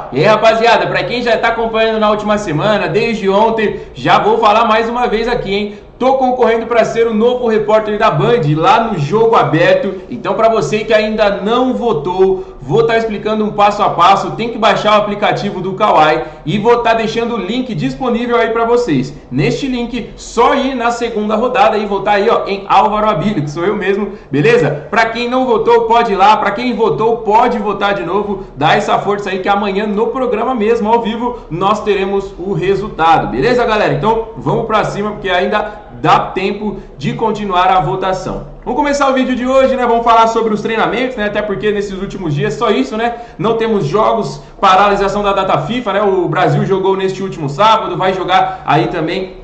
legal? E aí, rapaziada, pra quem já tá acompanhando na última semana, desde ontem, já vou falar mais uma vez aqui, hein? Tô concorrendo para ser o novo repórter da Band lá no Jogo Aberto. Então, para você que ainda não votou, vou estar explicando um passo a passo. Tem que baixar o aplicativo do Kawai e vou estar deixando o link disponível aí para vocês. Neste link, só ir na segunda rodada e votar aí, ó, em Álvaro Abílio, que sou eu mesmo, beleza? Para quem não votou, pode ir lá. Para quem votou, pode votar de novo. Dá essa força aí que amanhã no programa mesmo, ao vivo, nós teremos o resultado, beleza, galera? Então, vamos para cima porque ainda dá tempo de continuar a votação. Vamos começar o vídeo de hoje, né? Vamos falar sobre os treinamentos, né? Até porque nesses últimos dias, só isso, né? Não temos jogos, paralisação da data FIFA, né? O Brasil jogou neste último sábado, vai jogar aí também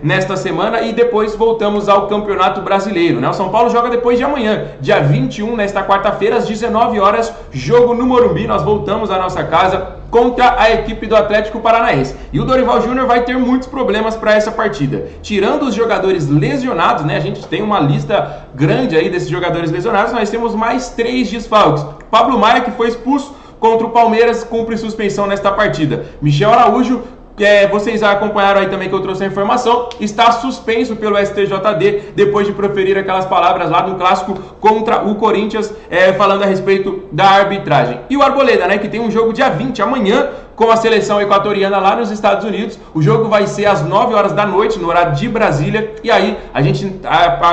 nesta semana e depois voltamos ao Campeonato Brasileiro, né? O São Paulo joga depois de amanhã, dia 21, nesta quarta-feira, às 19 horas, jogo no Morumbi. Nós voltamos à nossa casa contra a equipe do Atlético Paranaense. E o Dorival Júnior vai ter muitos problemas para essa partida. Tirando os jogadores lesionados, né? A gente tem uma lista grande aí desses jogadores lesionados, nós temos mais 3 desfalques. Pablo Maia, que foi expulso contra o Palmeiras, cumpre suspensão nesta partida. Michel Araújo, vocês acompanharam aí também que eu trouxe a informação, está suspenso pelo STJD depois de proferir aquelas palavras lá no clássico contra o Corinthians, falando a respeito da arbitragem. E o Arboleda, né, que tem um jogo dia 20, amanhã, com a seleção equatoriana lá nos Estados Unidos. O jogo vai ser às 9 horas da noite, no horário de Brasília. E aí, a gente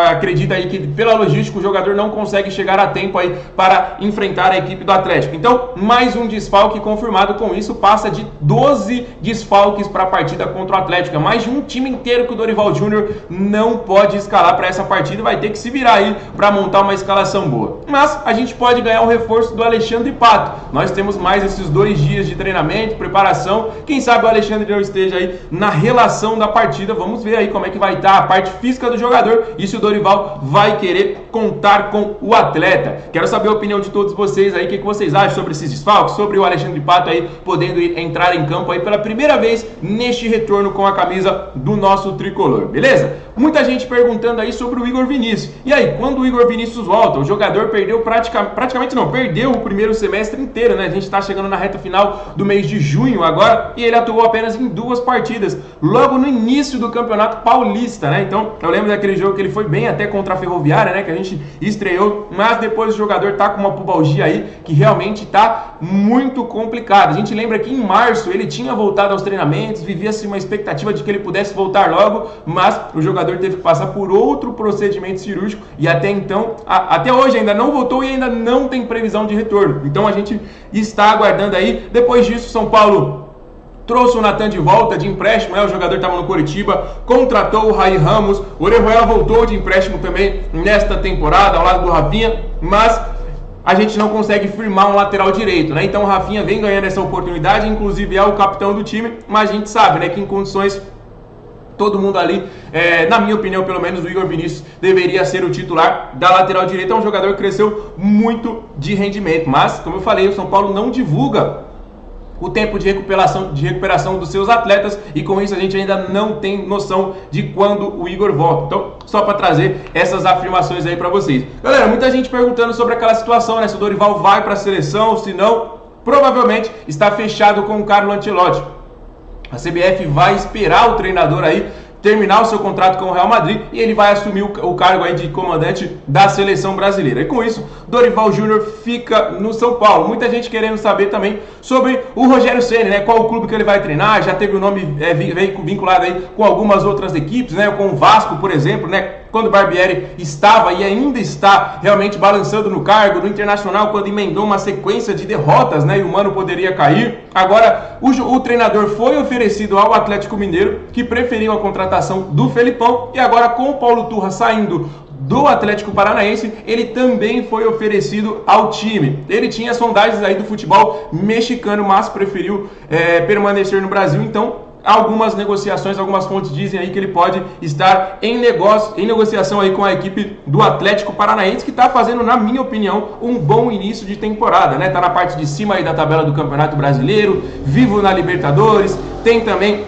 acredita aí que, pela logística, o jogador não consegue chegar a tempo aí para enfrentar a equipe do Atlético. Então, mais um desfalque confirmado. Com isso, passa de 12 desfalques para a partida contra o Atlético. É mais de um time inteiro que o Dorival Júnior não pode escalar para essa partida. Vai ter que se virar aí para montar uma escalação boa. Mas a gente pode ganhar o reforço do Alexandre Pato. Nós temos mais esses 2 dias de treinamento, preparação. Quem sabe o Alexandre não esteja aí na relação da partida. Vamos ver aí como é que vai estar a parte física do jogador e se o Dorival vai querer contar com o atleta. Quero saber a opinião de todos vocês aí, o que vocês acham sobre esses desfalques, sobre o Alexandre Pato aí podendo entrar em campo aí pela primeira vez neste retorno com a camisa do nosso tricolor, beleza? Muita gente perguntando aí sobre o Igor Vinícius. E aí, quando o Igor Vinícius volta? O jogador perdeu perdeu o primeiro semestre inteiro, né? A gente está chegando na reta final do mês de junho agora e ele atuou apenas em 2 partidas, logo no início do Campeonato Paulista, né? Então, eu lembro daquele jogo que ele foi bem até contra a Ferroviária, né? Que a gente estreou, mas depois o jogador tá com uma pubalgia aí que realmente tá muito complicado. A gente lembra que em março ele tinha voltado aos treinamentos, vivia-se uma expectativa de que ele pudesse voltar logo, mas o jogador teve que passar por outro procedimento cirúrgico e até então, até hoje ainda não voltou e ainda não tem previsão de retorno. Então a gente está aguardando aí. Depois disso, São Paulo trouxe o Natan de volta de empréstimo, o jogador estava no Coritiba, contratou o Raí Ramos, o Orejuela voltou de empréstimo também nesta temporada, ao lado do Rafinha, mas a gente não consegue firmar um lateral direito, né? Então o Rafinha vem ganhando essa oportunidade, inclusive é o capitão do time, mas a gente sabe, né, que em condições todo mundo ali, na minha opinião, pelo menos o Igor Vinícius deveria ser o titular da lateral direita. É um jogador que cresceu muito de rendimento, mas, como eu falei, o São Paulo não divulga o tempo de recuperação dos seus atletas e com isso a gente ainda não tem noção de quando o Igor volta. Então, só para trazer essas afirmações aí para vocês. Galera, muita gente perguntando sobre aquela situação, né? Se o Dorival vai para a seleção, se não, provavelmente está fechado com o Carlo Ancelotti. A CBF vai esperar o treinador aí terminar o seu contrato com o Real Madrid e ele vai assumir o cargo aí de comandante da seleção brasileira. E com isso, Dorival Júnior fica no São Paulo. Muita gente querendo saber também sobre o Rogério Ceni, né? Qual o clube que ele vai treinar? Já teve o nome vinculado aí com algumas outras equipes, né? Com o Vasco, por exemplo, né? Quando o Barbieri estava e ainda está realmente balançando no cargo, no Internacional, quando emendou uma sequência de derrotas, né? E o Mano poderia cair. Agora, o treinador foi oferecido ao Atlético Mineiro, que preferiu a contratação do Felipão, e agora com o Paulo Turra saindo do Atlético Paranaense, ele também foi oferecido ao time. Ele tinha sondagens aí do futebol mexicano, mas preferiu permanecer no Brasil. Então, algumas negociações, algumas fontes dizem aí que ele pode estar em negociação aí com a equipe do Atlético Paranaense, que está fazendo, na minha opinião, um bom início de temporada, né? Tá na parte de cima aí da tabela do Campeonato Brasileiro, vivo na Libertadores, tem também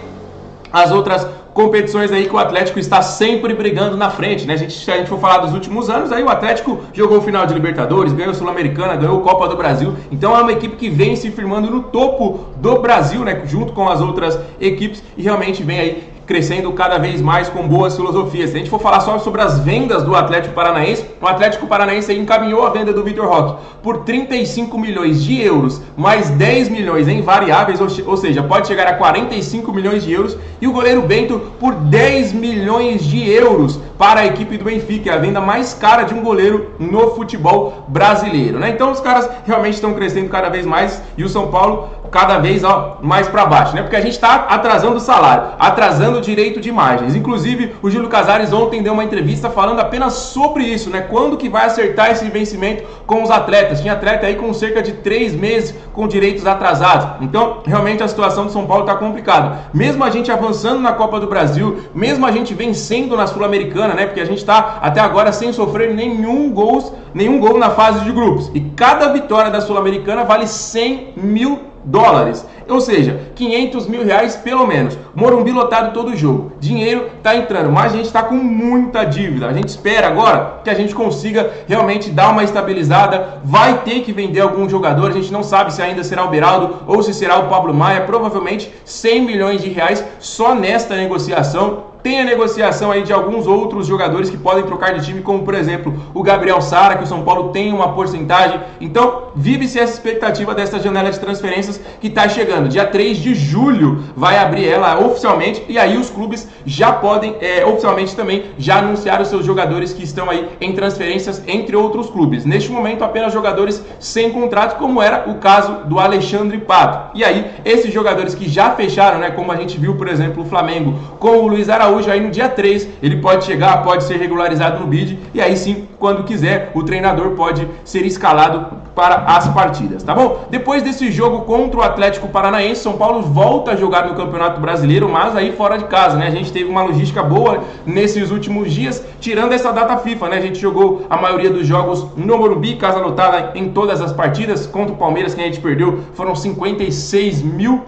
as outras competições aí que o Atlético está sempre brigando na frente, né? Se a gente for falar dos últimos anos, aí o Atlético jogou o final de Libertadores, ganhou Sul-Americana, ganhou Copa do Brasil, então é uma equipe que vem se firmando no topo do Brasil, né? Junto com as outras equipes e realmente vem aí crescendo cada vez mais com boas filosofias. Se a gente for falar só sobre as vendas do Atlético Paranaense, o Atlético Paranaense encaminhou a venda do Vitor Roque por 35 milhões de euros, mais 10 milhões em variáveis, ou seja, pode chegar a 45 milhões de euros, e o goleiro Bento por 10 milhões de euros para a equipe do Benfica, a venda mais cara de um goleiro no futebol brasileiro, né? Então os caras realmente estão crescendo cada vez mais e o São Paulo cada vez mais para baixo, né? Porque a gente está atrasando o salário, atrasando o direito de imagens. Inclusive, o Júlio Casares ontem deu uma entrevista falando apenas sobre isso, né? Quando que vai acertar esse vencimento com os atletas? Tinha atleta aí com cerca de 3 meses com direitos atrasados. Então, realmente a situação do São Paulo está complicada. Mesmo a gente avançando na Copa do Brasil, mesmo a gente vencendo na Sul-Americana, né? Porque a gente está até agora sem sofrer nenhum gol na fase de grupos. E cada vitória da Sul-Americana vale 100 mil dólares, ou seja, 500 mil reais pelo menos. Morumbi lotado todo jogo, dinheiro tá entrando, mas a gente tá com muita dívida. A gente espera agora que a gente consiga realmente dar uma estabilizada. Vai ter que vender algum jogador, a gente não sabe se ainda será o Beraldo ou se será o Pablo Maia, provavelmente 100 milhões de reais só nesta negociação. Tem a negociação aí de alguns outros jogadores que podem trocar de time, como por exemplo o Gabriel Sara, que o São Paulo tem uma porcentagem. Então vive-se essa expectativa dessa janela de transferências que está chegando. Dia 3 de julho vai abrir ela oficialmente, e aí os clubes já podem oficialmente também já anunciar os seus jogadores que estão aí em transferências entre outros clubes. Neste momento apenas jogadores sem contrato, como era o caso do Alexandre Pato. E aí esses jogadores que já fecharam, né, como a gente viu por exemplo o Flamengo com o Luiz Araújo, aí no dia 3 ele pode chegar, pode ser regularizado no BID, e aí sim, quando quiser, o treinador pode ser escalado para as partidas, tá bom? Depois desse jogo contra o Atlético Paranaense, São Paulo volta a jogar no Campeonato Brasileiro, mas aí fora de casa, né? A gente teve uma logística boa nesses últimos dias, tirando essa data FIFA, né? A gente jogou a maioria dos jogos no Morumbi, casa lotada em todas as partidas. Contra o Palmeiras, que a gente perdeu, foram 56 mil.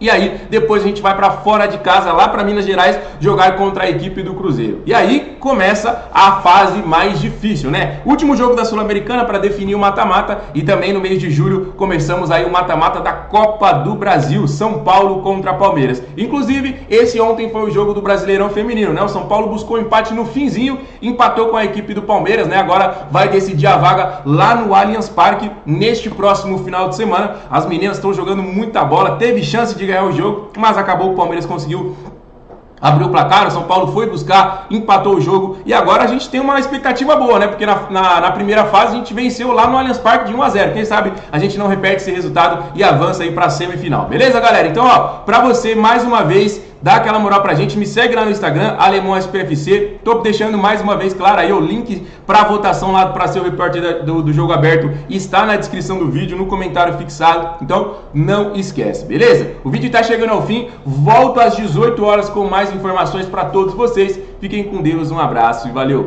E aí, depois a gente vai para fora de casa, lá para Minas Gerais, jogar contra a equipe do Cruzeiro. E aí começa a fase mais difícil, né? Último jogo da Sul-Americana para definir o mata-mata, e também no mês de julho começamos aí o mata-mata da Copa do Brasil, São Paulo contra Palmeiras. Inclusive, esse ontem foi o jogo do Brasileirão Feminino, né? O São Paulo buscou empate no finzinho, empatou com a equipe do Palmeiras, né? Agora vai decidir a vaga lá no Allianz Parque neste próximo final de semana. As meninas estão jogando muita bola, teve chance de ganhar o jogo, mas acabou, o Palmeiras conseguiu abrir o placar, o São Paulo foi buscar, empatou o jogo, e agora a gente tem uma expectativa boa, né? Porque na primeira fase a gente venceu lá no Allianz Parque de 1-0. Quem sabe a gente não repete esse resultado e avança aí pra semifinal. Beleza, galera? Então, ó, pra você, mais uma vez, dá aquela moral pra gente, me segue lá no Instagram, AlemãoSPFC. Tô deixando mais uma vez, claro, aí o link pra votação lá pra ser o repórter do Jogo Aberto está na descrição do vídeo, no comentário fixado. Então, não esquece, beleza? O vídeo tá chegando ao fim, volto às 18 horas com mais informações pra todos vocês. Fiquem com Deus, um abraço e valeu!